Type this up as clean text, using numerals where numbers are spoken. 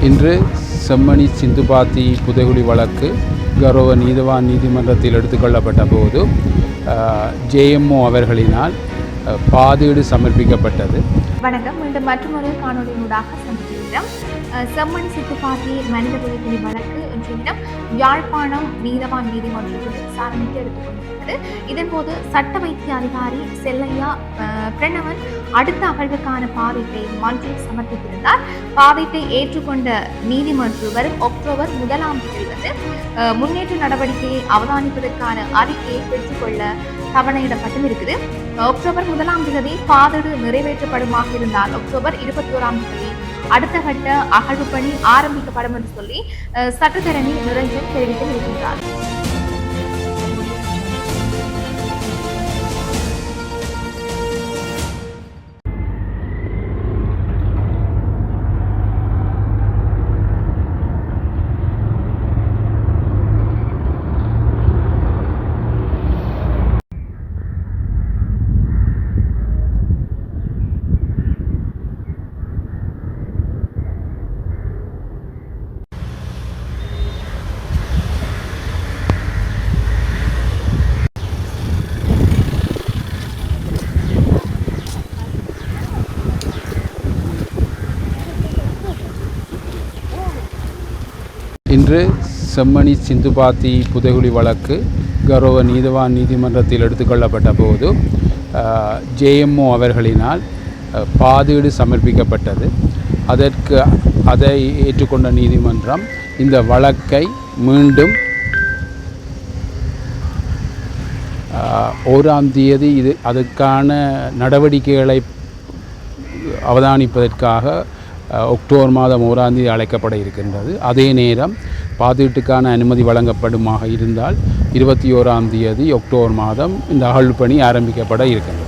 இன்று செம்மணி சிந்துபாத்தி புதைகுழி வழக்கு கௌரவ நீதிவான் நீதிமன்றத்தில் எடுத்துக்கொள்ளப்பட்ட போது ஜேஎம்ஓ அவர்களினால் பாதீடு சமர்ப்பிக்கப்பட்டது. வணக்கம். மீண்டும் மற்றொரு காணொலியூடாக சந்திக்கிறோம். செம்மணி சிந்துபாத்தி மனித புதைகுழி வழக்கு இன்றைய தினம் யாழ்ப்பாணம் நீதவான் நீதிமன்றத்தில் விசாரணைக்கு எடுத்துக்கொண்டிருக்கிறது. இதன்போது சட்ட வைத்திய அதிகாரி செல்லையா பிரணவன் அடுத்த அகழ்வுக்கான பாதீட்டை மன்றில் சமர்ப்பித்திருந்தார். பாதீட்டை ஏற்றுக்கொண்ட நீதிமன்றம் வரும் அக்டோபர் 1ஆம் தேதி முன்னேற்ற நடவடிக்கையை அவதானிப்பதற்கான அறிக்கையை பெற்றுக்கொள்ள தவணையிடப்பட்டும் இருக்குது. அக்டோபர் 1ஆம் தேதி பாதீடு நிறைவேற்றப்படுமாக இருந்தால் அக்டோபர் 21ஆம் தேதி அடுத்த கட்ட அகழ்வு பணி ஆரம்பிக்கப்படும் என்று சொல்லி சட்டத்தரணி நிரஞ்சன் தெரிவித்திருக்கின்றார். இன்று செம்மணி சிந்துபாத்தி புதைகுழி வழக்கு கௌரவ நீதிவான் நீதிமன்றத்தில் எடுத்துக்கொள்ளப்பட்ட போது ஜேஎம்ஓ அவர்களினால் பாதீடு சமர்ப்பிக்கப்பட்டது. அதை ஏற்றுக்கொண்ட நீதிமன்றம் இந்த வழக்கை மீண்டும் 1ஆம் தேதி அதற்கான நடவடிக்கைகளை அவதானிப்பதற்காக அக்டோபர் மாதம் 1ஆம் தேதி அழைக்கப்பட இருக்கின்றது. அதே நேரம் பாதீட்டுக்கான அனுமதி வழங்கப்படுமாக இருந்தால் 21ஆம் தேதி அக்டோபர் மாதம் இந்த அகழ்வு பணி ஆரம்பிக்கப்பட இருக்கின்றது.